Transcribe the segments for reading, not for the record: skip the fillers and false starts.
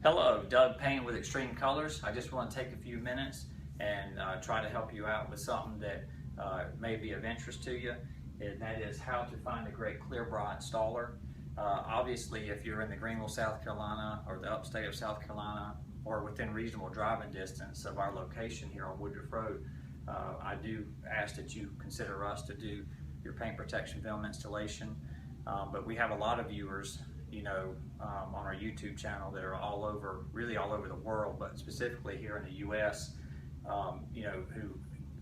Hello, Doug Payne with Extreme Colors. I just want to take a few minutes and try to help you out with something that may be of interest to you, and that is how to find a great clear bra installer. Obviously, if you're in the Greenville, South Carolina, or the upstate of South Carolina, or within reasonable driving distance of our location here on Woodruff Road, I do ask that you consider us to do your paint protection film installation. But we have a lot of viewers, on our YouTube channel that are all over, really all over the world, but specifically here in the U.S.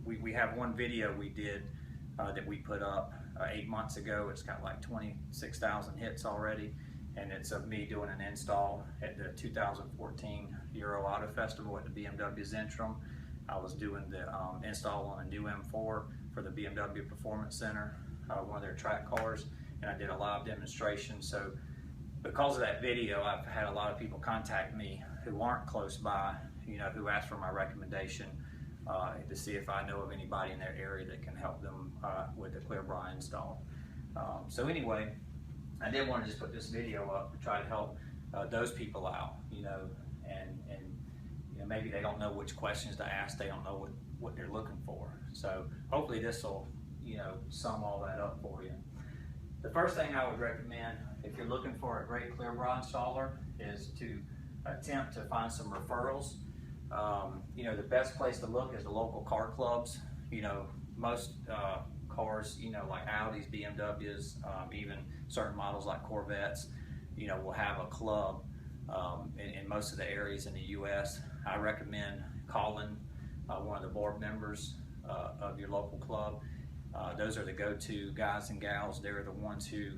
We have one video we did that we put up 8 months ago. It's got like 26,000 hits already, and it's of me doing an install at the 2014 Euro Auto Festival at the BMW Zentrum. I was doing the install on a new M4 for the BMW Performance Center, one of their track cars, and I did a live demonstration. So because of that video, I've had a lot of people contact me who aren't close by, who ask for my recommendation to see if I know of anybody in their area that can help them with the clear bra install. So anyway, I did want to just put this video up to try to help those people out, and maybe they don't know which questions to ask, they don't know what they're looking for. So hopefully this will, sum all that up for you. The first thing I would recommend if you're looking for a great clear bra installer is to attempt to find some referrals. The best place to look is the local car clubs. Most cars, like Audis, BMWs, even certain models like Corvettes, will have a club in most of the areas in the U.S. I recommend calling one of the board members of your local club. Those are the go-to guys and gals. They're the ones who,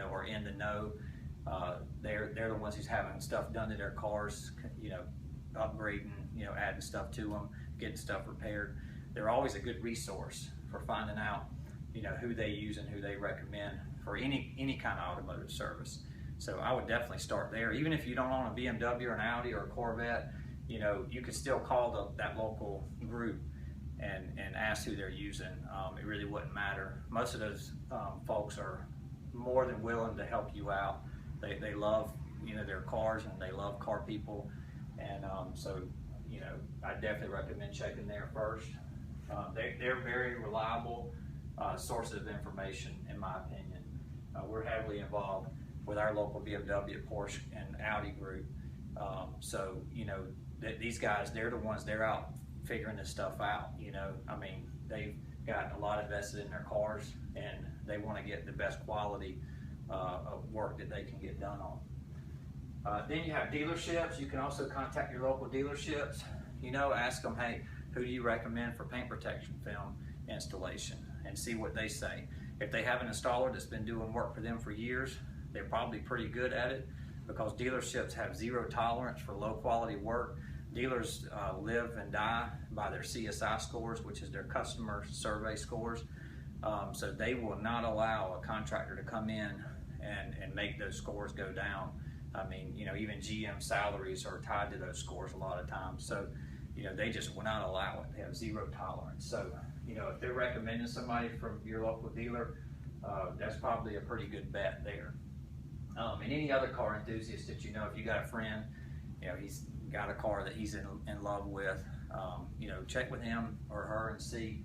are in the know. They're the ones who's having stuff done to their cars, upgrading, adding stuff to them, getting stuff repaired. They're always a good resource for finding out, who they use and who they recommend for any kind of automotive service. So I would definitely start there. Even if you don't own a BMW or an Audi or a Corvette, you could still call that local group and ask who they're using. It really wouldn't matter. Most of those folks are more than willing to help you out. They love their cars, and they love car people, and so I definitely recommend checking there first. They're very reliable sources of information, in my opinion. We're heavily involved with our local BMW, Porsche, and Audi group. So these guys, they're the ones, they're out figuring this stuff out. They've got a lot invested in their cars, and they want to get the best quality of work that they can get done on. Then you have dealerships. You can also contact your local dealerships. Ask them, hey, who do you recommend for paint protection film installation, and see what they say. If they have an installer that's been doing work for them for years, they're probably pretty good at it, because dealerships have zero tolerance for low quality work. Dealers live and die by their CSI scores, which is their customer survey scores. So they will not allow a contractor to come in and make those scores go down. Even GM salaries are tied to those scores a lot of times. So, they just will not allow it. They have zero tolerance. So, if they're recommending somebody from your local dealer, that's probably a pretty good bet there. And any other car enthusiast that if you got a friend, he's got a car that he's in love with, check with him or her and see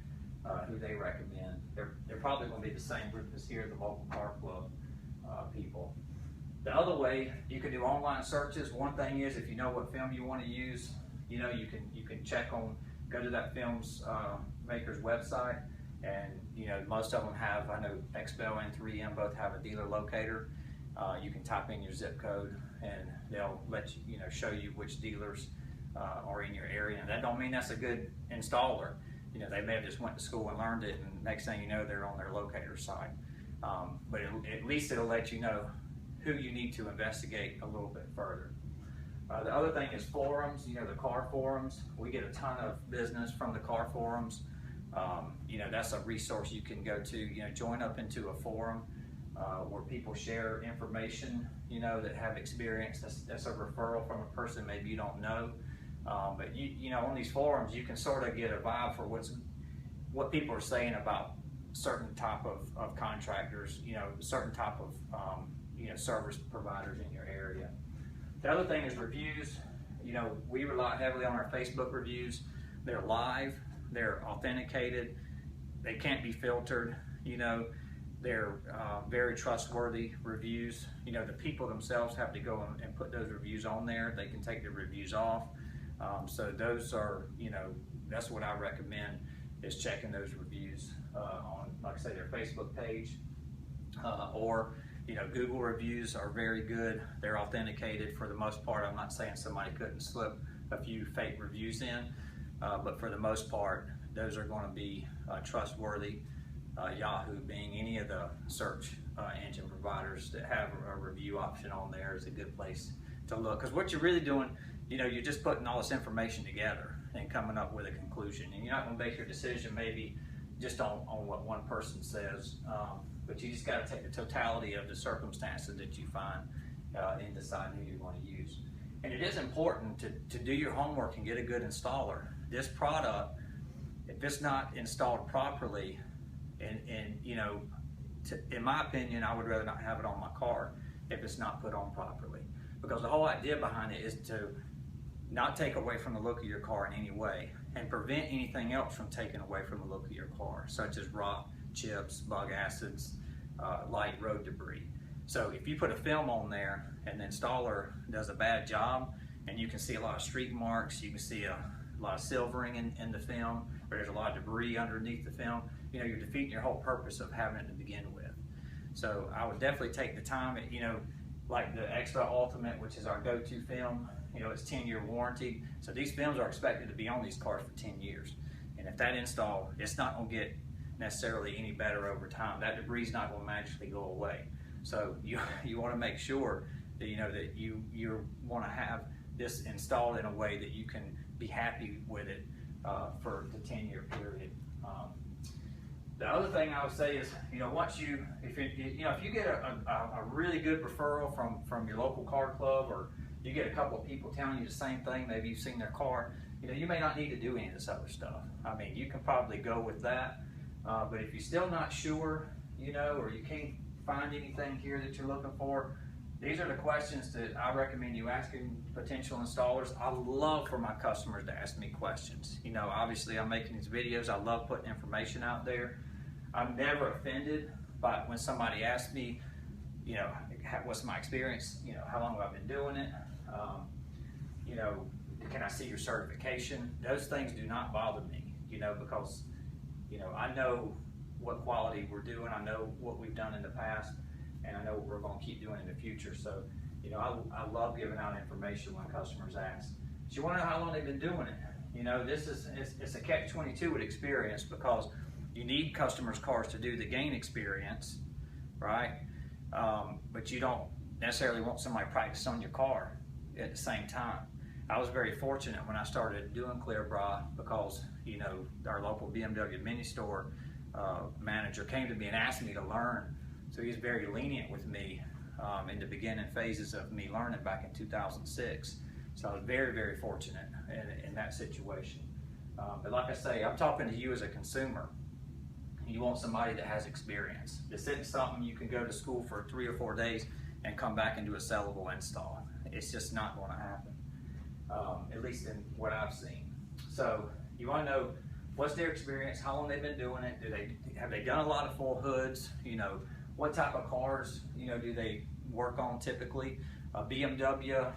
who they recommend. They're probably going to be the same group as here, the local car club people. The other way, you can do online searches. One thing is, if you know what film you want to use, you can check on, go to that film's maker's website, and most of them have, I know XPEL and 3M both have a dealer locator. You can type in your zip code, and they'll let you, show you which dealers are in your area. And that don't mean that's a good installer. They may have just went to school and learned it, and next thing you know, they're on their locator site. But at least it'll let you know who you need to investigate a little bit further. The other thing is forums, the car forums. We get a ton of business from the car forums. That's a resource you can go to. Join up into a forum where people share information, that have experience. That's a referral from a person maybe you don't know. But on these forums, you can sort of get a vibe for what people are saying about certain type of contractors, certain type of service providers in your area. The other thing is reviews. You know, we rely heavily on our Facebook reviews. They're live, they're authenticated, they can't be filtered. You know, they're very trustworthy reviews. You know, the people themselves have to go and put those reviews on there. They can take the reviews off. So those are, you know, that's what I recommend, is checking those reviews on, like I say, their Facebook page. Or, you know, Google reviews are very good. They're authenticated for the most part. I'm not saying somebody couldn't slip a few fake reviews in, but for the most part, those are going to be trustworthy. Yahoo being any of the search engine providers that have a review option on there is a good place to look. Because what you're really doing, you know, you're just putting all this information together and coming up with a conclusion. And you're not going to make your decision maybe just on what one person says, but you just got to take the totality of the circumstances that you find in deciding who you're going to use. And it is important to do your homework and get a good installer. This product, if it's not installed properly, and you know, in my opinion, I would rather not have it on my car if it's not put on properly. Because the whole idea behind it is to not take away from the look of your car in any way and prevent anything else from taking away from the look of your car, such as rock, chips, bug acids, light road debris. So if you put a film on there and the installer does a bad job, and you can see a lot of streak marks, you can see a lot of silvering in the film, or there's a lot of debris underneath the film, you know, you're defeating your whole purpose of having it to begin with. So I would definitely take the time, you know, like the Extra Ultimate, which is our go-to film, you know, it's 10-year warranty. So these films are expected to be on these cars for 10 years. And if that install, it's not going to get necessarily any better over time. That debris is not going to magically go away. So you want to make sure that, you know, that you want to have this installed in a way that you can be happy with it for the 10-year period. The other thing I would say is, you know, once if you get a really good referral from your local car club, or you get a couple of people telling you the same thing, maybe you've seen their car, you know, you may not need to do any of this other stuff. I mean, you can probably go with that, but if you're still not sure, you know, or you can't find anything here that you're looking for, these are the questions that I recommend you asking potential installers. I love for my customers to ask me questions. You know, obviously I'm making these videos. I love putting information out there. I'm never offended by when somebody asks me, you know, what's my experience? You know, how long have I been doing it? You know, can I see your certification? Those things do not bother me, you know, because, you know, I know what quality we're doing. I know what we've done in the past, and I know what we're going to keep doing in the future. So, you know, I love giving out information when customers ask. So you want to know how long they've been doing it. You know, it's a catch-22 with experience, because you need customers' cars to do the gain experience, right? But you don't necessarily want somebody to practice on your car at the same time. I was very fortunate when I started doing clear bra, because, you know, our local BMW mini store manager came to me and asked me to learn. So he's very lenient with me in the beginning phases of me learning back in 2006. So I was very, very fortunate in that situation. But like I say, I'm talking to you as a consumer. You want somebody that has experience. This isn't something you can go to school for 3 or 4 days and come back and do a sellable install. It's just not going to happen, at least in what I've seen. So you want to know what's their experience, how long they've been doing it, have they done a lot of full hoods, you know, what type of cars, you know, do they work on typically? A BMW,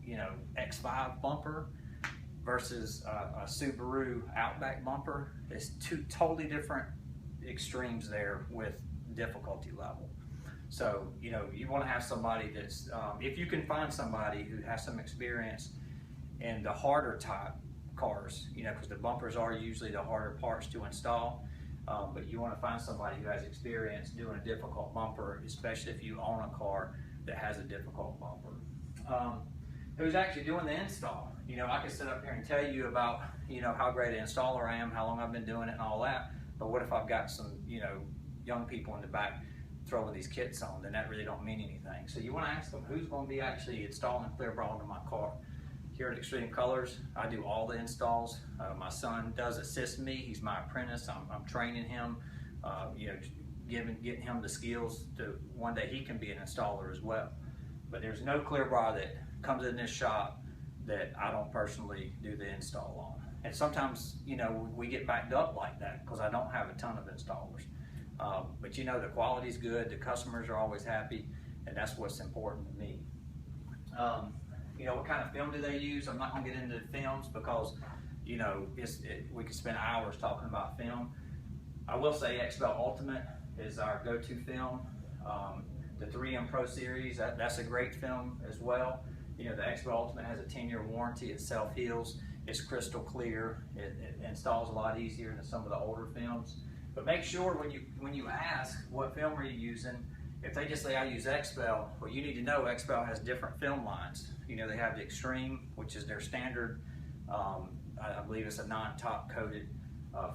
you know, X5 bumper versus a Subaru Outback bumper. It's two totally different extremes there with difficulty level. So, you know, you want to have somebody that's, if you can find somebody who has some experience in the harder type cars, you know, because the bumpers are usually the harder parts to install, but you want to find somebody who has experience doing a difficult bumper, especially if you own a car that has a difficult bumper. Who's actually doing the install? You know, I could sit up here and tell you about, you know, how great an installer I am, how long I've been doing it and all that, but what if I've got some, you know, young people in the back throwing these kits on? Then that really don't mean anything. So you want to ask them, who's going to be actually installing clear bra into my car? Here at Extreme Colors, I do all the installs. My son does assist me. He's my apprentice. I'm training him, you know, getting him the skills to one day he can be an installer as well. But there's no clear bra that comes in this shop that I don't personally do the install on. And sometimes, you know, we get backed up like that because I don't have a ton of installers. But you know, the quality's good, the customers are always happy, and that's what's important to me. You know, what kind of film do they use? I'm not gonna get into the films because, you know, we could spend hours talking about film. I will say XPEL Ultimate is our go-to film. The 3M Pro Series, that's a great film as well. You know, the XPEL Ultimate has a 10-year warranty, it self-heals, it's crystal clear, it installs a lot easier than some of the older films. But make sure when you ask what film are you using, if they just say I use XPEL, well, you need to know XPEL has different film lines. You know, they have the Extreme, which is their standard, I believe it's a non-top coated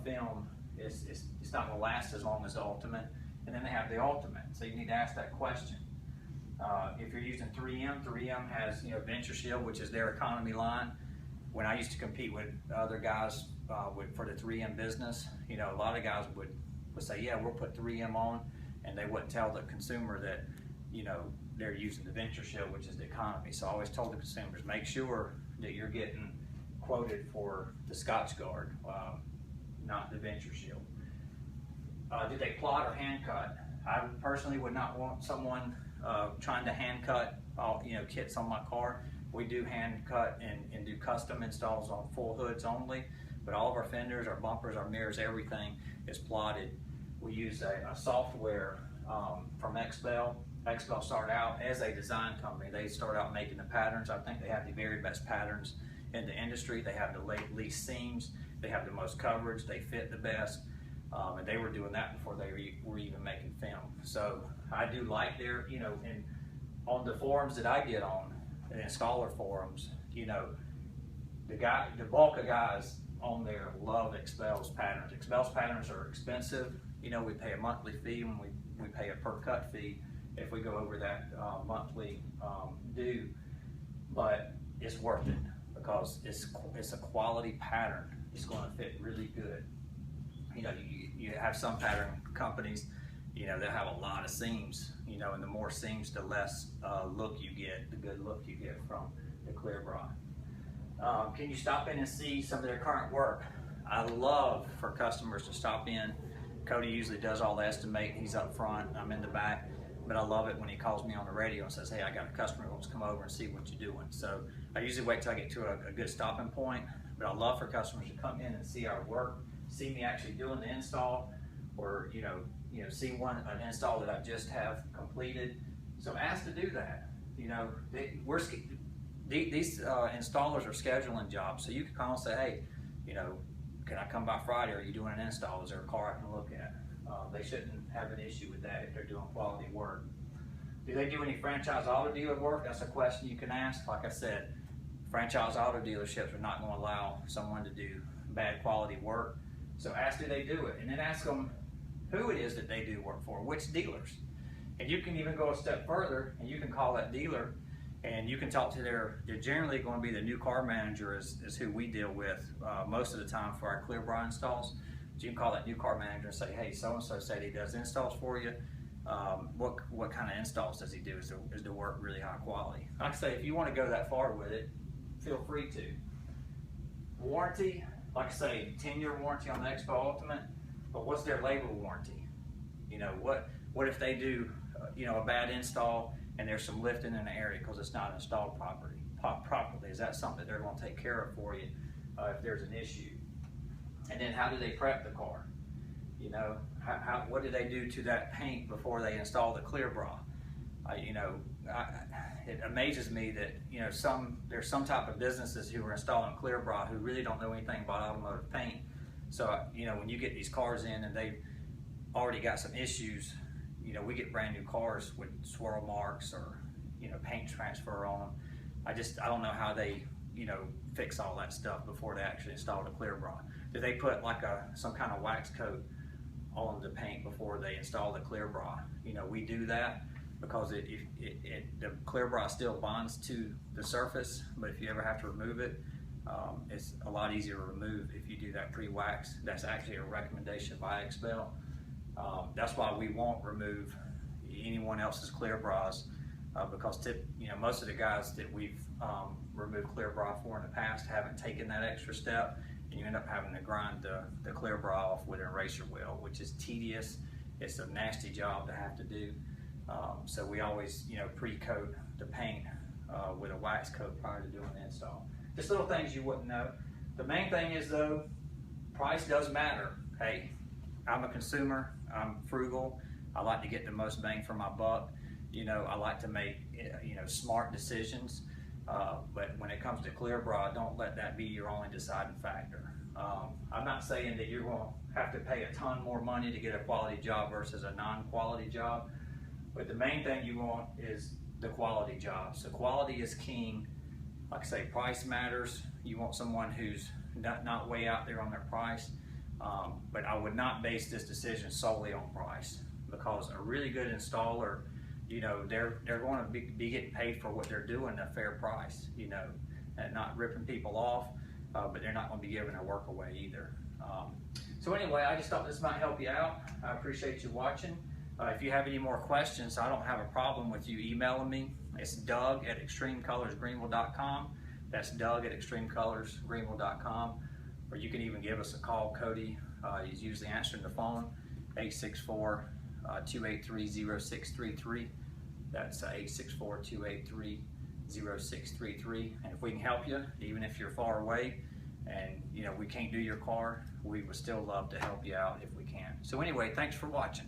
film. It's not going to last as long as the Ultimate. And then they have the Ultimate, so you need to ask that question. If you're using 3M has, you know, Venture Shield, which is their economy line. When I used to compete with other guys for the 3M business, you know, a lot of guys would say, yeah, we'll put 3M on, and they wouldn't tell the consumer that, you know, they're using the Venture Shield, which is the economy. So I always told the consumers, make sure that you're getting quoted for the Scotch Guard, not the Venture Shield. Did they plot or hand cut? I personally would not want someone trying to hand cut all, you know, kits on my car. We do hand cut and do custom installs on full hoods only, but all of our fenders, our bumpers, our mirrors, everything is plotted. We use a software from XPEL. XPEL started out as a design company. They start out making the patterns. I think they have the very best patterns in the industry. They have the least seams. They have the most coverage. They fit the best. And they were doing that before they were even making film. So I do like their, you know, and on the forums that I get on, the installer forums, you know, the bulk of guys on there love XPEL's patterns. XPEL's patterns are expensive. You know, we pay a monthly fee when we pay a per cut fee if we go over that monthly due, but it's worth it because it's a quality pattern. It's going to fit really good. You know, you have some pattern companies, you know, they'll have a lot of seams, you know, and the more seams, the less look you get, the good look you get from the clear bra. Can you stop in and see some of their current work? I love for customers to stop in. Cody usually does all the estimate. He's up front, I'm in the back, but I love it when he calls me on the radio and says, hey, I got a customer who wants to come over and see what you're doing. So I usually wait till I get to a good stopping point, but I love for customers to come in and see our work, see me actually doing the install, or you know, see an install that I just have completed. So ask to do that. You know, these installers are scheduling jobs, so you can call and say, hey, you know, can I come by Friday? Are you doing an install? Is there a car I can look at? They shouldn't have an issue with that if they're doing quality work. Do they do any franchise auto dealer work? That's a question you can ask. Like I said, franchise auto dealerships are not going to allow someone to do bad quality work. So ask, do they do it? And then ask them who it is that they do work for, which dealers. And you can even go a step further and you can call that dealer and you can talk to they're generally going to be the new car manager is who we deal with most of the time for our clear bra installs. So you can call that new car manager and say, hey, so-and-so said he does installs for you. What kind of installs does he do? Is the work really high quality? Like I say, if you want to go that far with it, feel free to. Warranty, like I say, 10-year warranty on the XPEL Ultimate, but what's their labor warranty? You know, what if they do, you know, a bad install and there's some lifting in the area because it's not installed properly? Is that something that they're going to take care of for you if there's an issue? And then how do they prep the car? You know, what do they do to that paint before they install the clear bra? You know, it amazes me that, you know, there's some type of businesses who are installing clear bra who really don't know anything about automotive paint. So, you know, when you get these cars in and they've already got some issues, you know, we get brand new cars with swirl marks or, you know, paint transfer on them. I don't know how they, you know, fix all that stuff before they actually install the clear bra. Do they put like some kind of wax coat on the paint before they install the clear bra? You know, we do that because the clear bra still bonds to the surface, but if you ever have to remove it, it's a lot easier to remove if you do that pre-wax. That's actually a recommendation by XPEL. That's why we won't remove anyone else's clear bras because most of the guys that we've removed clear bra for in the past haven't taken that extra step, and you end up having to grind the clear bra off with an eraser wheel, which is tedious. It's a nasty job to have to do. So we always pre-coat the paint with a wax coat prior to doing the install. Just little things you wouldn't know. The main thing is though, price does matter. Hey, I'm a consumer, I'm frugal, I like to get the most bang for my buck. I like to make smart decisions, but when it comes to clear bra, don't let that be your only deciding factor. I'm not saying that you're going to have to pay a ton more money to get a quality job versus a non-quality job, but the main thing you want is the quality job. So quality is king. Like I say, price matters. You want someone who's not way out there on their price, but I would not base this decision solely on price, because a really good installer, they're going to be getting paid for what they're doing at a fair price, and not ripping people off, but they're not going to be giving their work away either. So anyway, I just thought this might help you out. I appreciate you watching. If you have any more questions, I don't have a problem with you emailing me. It's Doug@extremecolorsgreenville.com. That's Doug@extremecolorsgreenville.com. Or you can even give us a call. Cody is usually answering the phone, 864-283-0633. That's 864-283-0633. And if we can help you, even if you're far away and we can't do your car, we would still love to help you out if we can. So anyway, thanks for watching.